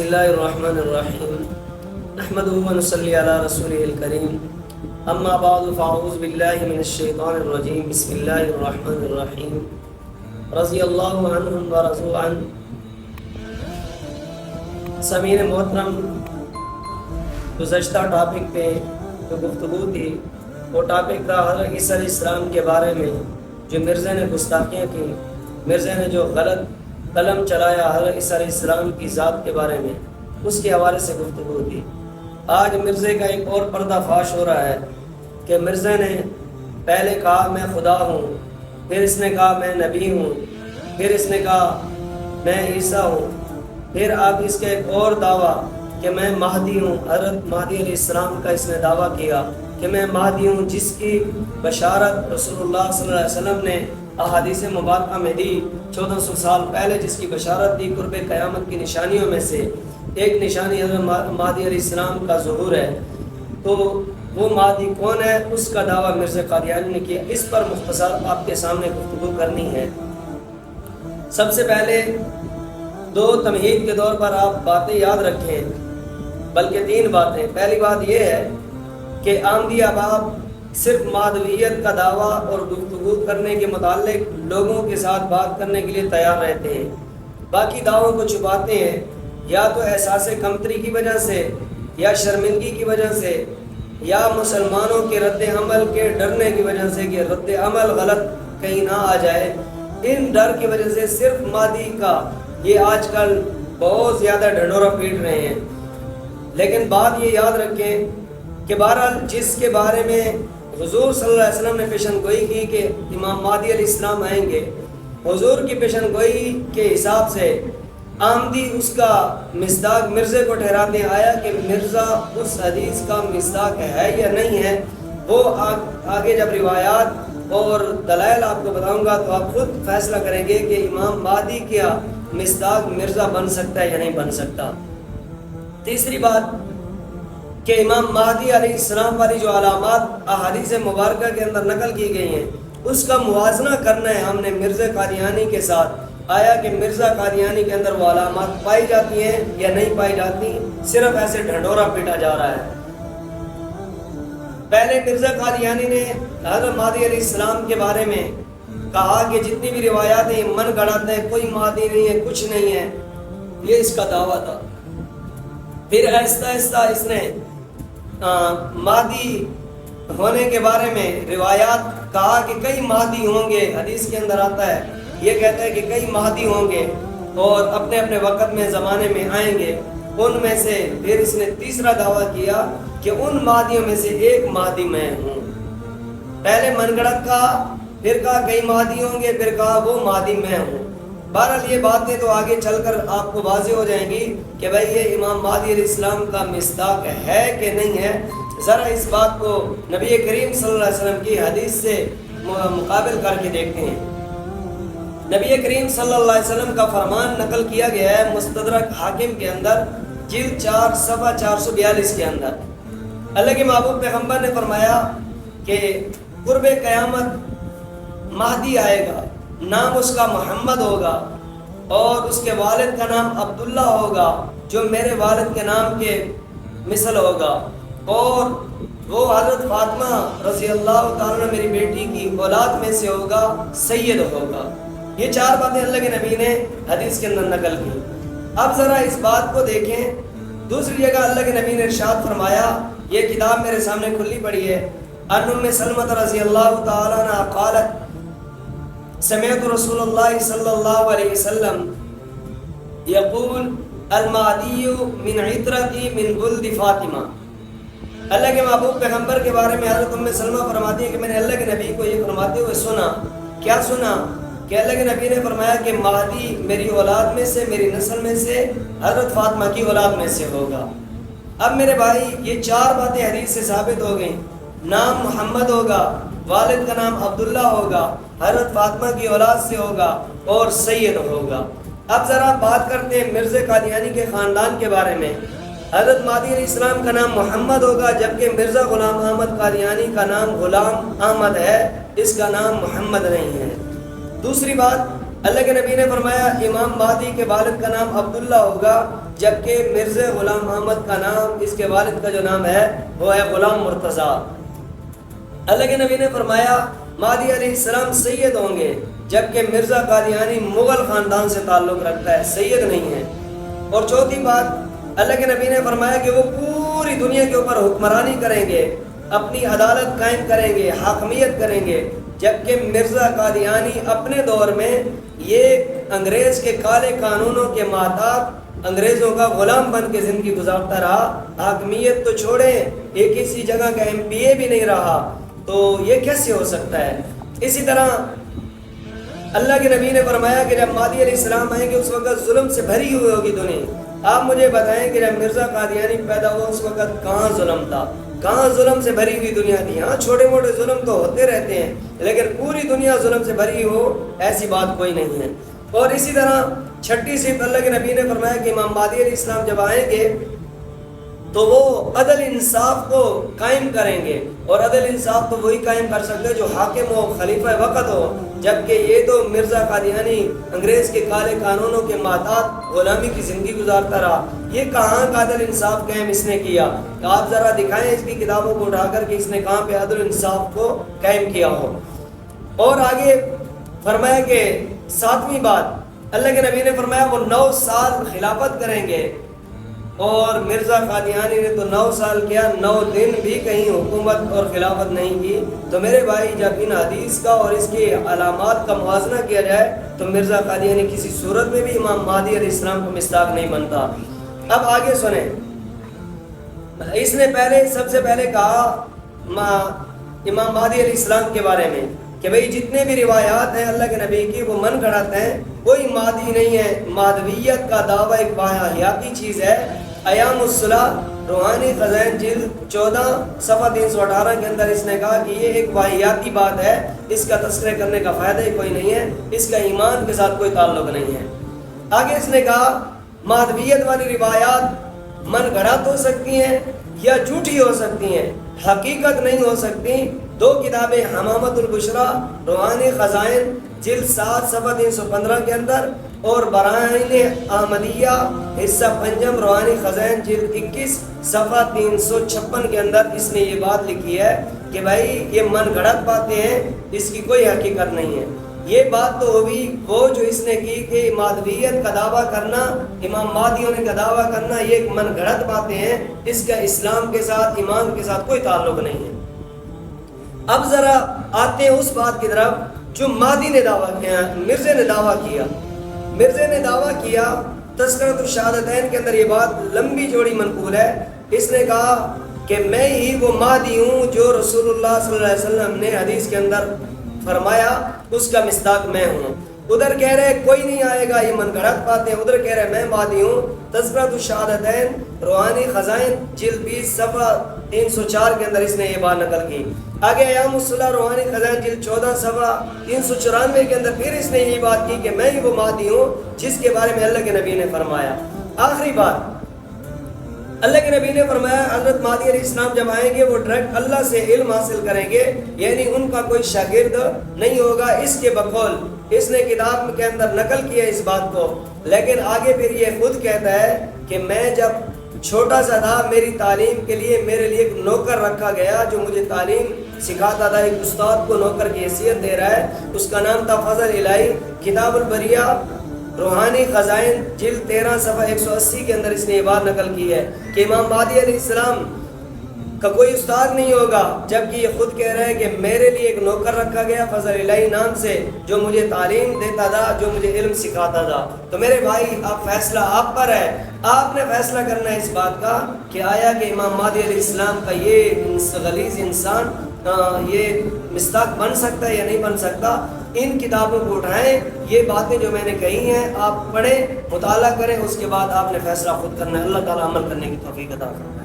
اللہ الرحمن الرحیم نحمدہ و نصلی علی رسولہ الکریم اما بعد فاعوذ باللہ من الشیطان الرجیم بسم اللہ الرحمن الرحیم رضی اللہ عنہم و رضوا عنہ۔ سامعین محترم، گزشتہ ٹاپک پہ جو گفتگو تھی وہ ٹاپک تھا حضرت عیسیٰ علیہ السلام کے بارے میں، جو مرزا نے گستاخیاں کی، مرزا نے جو غلط قلم چلایا حضرت عیسیٰ علیہ السلام کی ذات کے بارے میں، اس کے حوالے سے گفتگو تھی۔ آج مرزا کا ایک اور پردہ فاش ہو رہا ہے کہ مرزا نے پہلے کہا میں خدا ہوں، پھر اس نے کہا میں نبی ہوں، پھر اس نے کہا میں عیسیٰ ہوں، پھر اب اس کا ایک اور دعویٰ کہ میں مہدی ہوں۔ حضرت مہدی علیہ السلام کا اس نے دعویٰ کیا کہ میں مہدی ہوں، جس کی بشارت رسول اللہ صلی اللہ علیہ وسلم نے احادیث مبارکہ میں دی۔ 1400 سال پہلے جس کی بشارت دی، قرب قیامت کی نشانیوں میں سے ایک نشانی حضرت مہدی علیہ السلام کا ظہور ہے۔ تو وہ مہدی کون ہے، اس کا دعویٰ مرزا قادیانی نے کیا۔ اس پر مختصر آپ کے سامنے گفتگو کرنی ہے۔ سب سے پہلے دو تمہید کے طور پر آپ باتیں یاد رکھیں، بلکہ 3 باتیں۔ پہلی بات یہ ہے کہ آمدی احباب صرف مادویت کا دعویٰ اور گفتگو کرنے کے متعلق لوگوں کے ساتھ بات کرنے کے لیے تیار رہتے ہیں، باقی دعووں کو چھپاتے ہیں، یا تو احساس کمتری کی وجہ سے، یا شرمندگی کی وجہ سے، یا مسلمانوں کے رد عمل کے ڈرنے کی وجہ سے کہ رد عمل غلط کہیں نہ آ جائے۔ ان ڈر کی وجہ سے صرف مادی کا یہ آج کل بہت زیادہ ڈھنڈورا پیٹ رہے ہیں۔ لیکن بات یہ یاد رکھیں کہ بہرحال جس کے بارے میں حضور صلی اللہ علیہ وسلم نے پیشن گوئی کی کہ امام مہدی علیہ السلام آئیں گے، حضور کی پیشن گوئی کے حساب سے آمدی اس کا مصداق مرزا کو ٹھہراتے آیا کہ مرزا اس حدیث کا مصداق ہے یا نہیں ہے۔ وہ آگے جب روایات اور دلائل آپ کو بتاؤں گا تو آپ خود فیصلہ کریں گے کہ امام مہدی کیا مصداق مرزا بن سکتا ہے یا نہیں بن سکتا۔ تیسری بات کہ امام مہدی علیہ السلام والی جو علامات احادیث مبارکہ کے اندر نقل کی گئی ہیں، اس کا موازنہ کرنا ہے ہم نے مرزا قادیانی کے ساتھ۔ آیا کہ مرزا قادیانی کے اندر وہ علامات پائی جاتی ہیں یا نہیں پائی جاتی، صرف ایسے ڈھنڈورا پیٹا جا رہا ہے۔ پہلے مرزا قادیانی نے حضرت مہدی علیہ السلام کے بارے میں کہا کہ جتنی بھی روایات ہیں من گڑھاتے ہیں، کوئی مہدی نہیں ہے، کچھ نہیں ہے، یہ اس کا دعویٰ تھا۔ پھر آہستہ آہستہ اس نے مہدی ہونے کے بارے میں روایات کہا کہ کئی مہدی ہوں گے، حدیث کے اندر آتا ہے، یہ کہتا ہے کہ کئی مہدی ہوں گے اور اپنے اپنے وقت میں زمانے میں آئیں گے۔ ان میں سے پھر اس نے تیسرا دعویٰ کیا کہ ان مہدیوں میں سے ایک مہدی میں ہوں۔ پہلے من گڑھت کہا، پھر کہا کئی مہدی ہوں گے، پھر کہا وہ مہدی میں ہوں۔ بہرحال یہ باتیں تو آگے چل کر آپ کو واضح ہو جائیں گی کہ بھائی یہ امام مہدی علیہ السلام کا مصداق ہے کہ نہیں ہے۔ ذرا اس بات کو نبی کریم صلی اللہ علیہ وسلم کی حدیث سے مقابل کر کے دیکھتے ہیں۔ نبی کریم صلی اللہ علیہ وسلم کا فرمان نقل کیا گیا ہے مستدرک حاکم کے اندر، جلد 4 صفحہ 442 کے اندر۔ اللہ کے محبوب پیغمبر نے فرمایا کہ قرب قیامت مہدی آئے گا، نام اس کا محمد ہوگا اور اس کے والد کا نام عبداللہ ہوگا، جو میرے والد کے نام کے مثل ہوگا، اور وہ حضرت فاطمہ رضی اللہ تعالیٰ میری بیٹی کی اولاد میں سے ہوگا، سید ہوگا۔ یہ 4 باتیں اللہ کے نبی نے حدیث کے اندر نقل کی۔ اب ذرا اس بات کو دیکھیں، دوسری جگہ اللہ کے نبی نے ارشاد فرمایا، یہ کتاب میرے سامنے کھلی پڑی ہے، ان ام سلمہ رضی اللہ تعالیٰ عنہا قالت سمعت رسول اللہ صلی اللہ علیہ وسلم یقول المہدی من عطرتی من ولد فاطمہ۔ اللہ کے محبوب پیغمبر کے بارے میں حضرت ام سلمہ فرماتی ہے کہ میں نے اللہ کے نبی کو یہ فرماتے ہوئے سنا۔ کیا سنا؟ کہ اللہ کے نبی نے فرمایا کہ مہدی میری اولاد میں سے، میری نسل میں سے، حضرت فاطمہ کی اولاد میں سے ہوگا۔ اب میرے بھائی یہ 4 باتیں حدیث سے ثابت ہو گئیں، نام محمد ہوگا، والد کا نام عبداللہ ہوگا، حضرت فاطمہ کی اولاد سے ہوگا اور سید ہوگا۔ اب ذرا بات کرتے ہیں مرزا قادیانی کے خاندان کے بارے میں۔ حضرت مہدی علیہ السلام کا نام محمد ہوگا، جبکہ مرزا غلام احمد قادیانی کا نام غلام احمد ہے، اس کا نام محمد نہیں ہے۔ دوسری بات، اللہ کے نبی نے فرمایا امام مہدی کے والد کا نام عبداللہ ہوگا، جبکہ مرزا غلام احمد کا نام، اس کے والد کا جو نام ہے وہ ہے غلام مرتضیٰ۔ اللہ کے نبی نے فرمایا مہدی علیہ السلام سید ہوں گے، جبکہ مرزا قادیانی مغل خاندان سے تعلق رکھتا ہے، سید نہیں ہے۔ اور چوتھی بات، اللہ کے نبی نے فرمایا کہ وہ پوری دنیا کے اوپر حکمرانی کریں گے، اپنی عدالت قائم کریں گے، حاکمیت کریں گے، جبکہ مرزا قادیانی اپنے دور میں یہ انگریز کے کالے قانونوں کے ماتحت انگریزوں کا غلام بن کے زندگی گزارتا رہا، حاکمیت تو چھوڑیں، ایک کسی جگہ کا MPA بھی نہیں رہا، تو یہ کیسے ہو سکتا ہے؟ اسی طرح اللہ کے نبی نے فرمایا کہ جب مہدی علیہ السلام آئیں گے اس وقت ظلم سے بھری ہوئی ہوگی دنیا۔ آپ مجھے بتائیں کہ جب مرزا قادیانی پیدا ہوا اس وقت کہاں ظلم تھا، کہاں ظلم سے بھری ہوئی دنیا تھی؟ ہاں چھوٹے موٹے ظلم تو ہوتے رہتے ہیں، لیکن پوری دنیا ظلم سے بھری ہو ایسی بات کوئی نہیں ہے۔ اور اسی طرح چھٹی صفت اللہ کے نبی نے فرمایا کہ امام مہدی علیہ السلام جب آئیں گے تو وہ عدل انصاف کو قائم کریں گے، اور عدل انصاف تو وہی قائم کر سکتے جو حاکم ہو، خلیفہ وقت ہو، جبکہ یہ تو مرزا قادیانی انگریز کے کالے قانونوں کے ماتحت غلامی کی زندگی گزارتا رہا، یہ کہاں کا عدل انصاف قائم اس نے کیا؟ آپ ذرا دکھائیں اس کی کتابوں کو اٹھا کر کہ اس نے کہاں پہ عدل انصاف کو قائم کیا ہو۔ اور آگے فرمایا کہ ساتویں بات، اللہ کے نبی نے فرمایا وہ 9 سال خلافت کریں گے، اور مرزا قادیانی نے تو 9 سال کیا، 9 دن بھی کہیں حکومت اور خلافت نہیں کی۔ تو میرے بھائی جب ان حدیث کا اور اس کے علامات کا موازنہ کیا جائے تو مرزا قادیانی کسی صورت میں بھی امام مہدی علیہ السلام کو مصداق نہیں بنتا۔ اب آگے سنیں، اس نے سب سے پہلے کہا امام مہدی علیہ السلام کے بارے میں کہ بھئی جتنے بھی روایات ہیں اللہ کے نبی کی وہ من گھڑت ہیں، کوئی مہدی نہیں ہے۔ مہدویت کا دعویٰ ایک باحیاتی چیز ہے۔ ایام الصلاح روحانی خزائن جلد 14 صفحہ 318 کے اندر اس نے کہا کہ یہ ایک واحیاتی بات ہے، اس کا تذکرہ کرنے کا فائدہ ہی کوئی نہیں ہے، اس کا ایمان کے ساتھ کوئی تعلق نہیں ہے۔ آگے اس نے کہا مہدویت والی روایات من گھڑت ہو سکتی ہیں یا جھوٹی ہو سکتی ہیں، حقیقت نہیں ہو سکتی۔ 2 کتابیں حمامت البشرا روحانی خزائن جلد 7 صفحہ 315 کے اندر، اور برائن احمدیہ حصہ پنجم روحانی خزائن جلد 21 صفحہ 356 کے اندر اس نے یہ بات لکھی ہے کہ بھائی یہ من گھڑت باتیں ہیں، اس کی کوئی حقیقت نہیں ہے۔ یہ بات تو ہوئی وہ جو اس نے کی کہ مہدویت کا دعویٰ کرنا، امام مہدی ہونے کا دعویٰ کرنا، یہ ایک من گھڑت باتیں ہیں، اس کا اسلام کے ساتھ ایمان کے ساتھ کوئی تعلق نہیں ہے۔ اب ذرا آتے ہیں اس بات کی طرف جو مہدی نے دعویٰ کیا، مرزا نے دعویٰ کیا۔ مرزا نے دعویٰ کیا تذکرۃ الشہادتین کے اندر، یہ بات لمبی چوڑی منقول ہے۔ اس نے کہا کہ میں ہی وہ مہدی ہوں جو رسول اللہ صلی اللہ علیہ وسلم نے حدیث کے اندر فرمایا، اس کا مصداق میں ہوں۔ ادھر کہہ رہے کوئی نہیں آئے گا، یہ من گھڑت باتیں، ادھر کہہ رہے میں مہدی ہوں۔ تذکرۃ الشہادتین روحانی خزائن جلد 20 صفحہ 304 کے اندر اس نے یہ بات نقل کی۔ آگے ایام الصلاح روحانی خزائن جلد 14 صفحہ 394 کے اندر پھر اس نے یہ بات کی کہ میں ہی وہ مہدی ہوں جس کے بارے میں اللہ کے نبی نے فرمایا۔ آخری بات، اللہ کے نبی نے فرمایا حضرت مہدی علیہ السلام جب آئیں گے وہ ڈائریکٹ اللہ سے علم حاصل کریں گے، یعنی ان کا کوئی شاگرد نہیں ہوگا، اس کے بقول اس نے کتاب کے اندر نقل کیا اس بات کو۔ لیکن آگے پھر یہ خود کہتا ہے کہ میں جب چھوٹا سا تھا میری تعلیم کے لیے میرے لیے ایک نوکر رکھا گیا جو مجھے تعلیم سکھاتا تھا، ایک استاد کو نوکر کی حیثیت دے رہا ہے، اس کا نام تھا فضل الہی۔ کتاب البریہ روحانی خزائن جلد 13 صفحہ 180 کے اندر اس نے یہ بات نقل کی ہے کہ امام مہدی علیہ السلام کا کوئی استاد نہیں ہوگا، جبکہ یہ خود کہہ رہا ہے کہ میرے لیے ایک نوکر رکھا گیا فضل الہی نام سے جو مجھے تعلیم دیتا تھا، جو مجھے علم سکھاتا تھا۔ تو میرے بھائی اب فیصلہ آپ پر ہے، آپ نے فیصلہ کرنا ہے اس بات کا کہ آیا کہ امام مہدی علیہ السلام کا یہ غلیظ انسان یہ مصداق بن سکتا ہے یا نہیں بن سکتا۔ ان کتابوں کو اٹھائیں، یہ باتیں جو میں نے کہی ہیں آپ پڑھیں، مطالعہ کریں، اس کے بعد آپ نے فیصلہ خود کرنا ہے۔ اللہ تعالیٰ عمل کرنے کی توفیق عطا فرمائے۔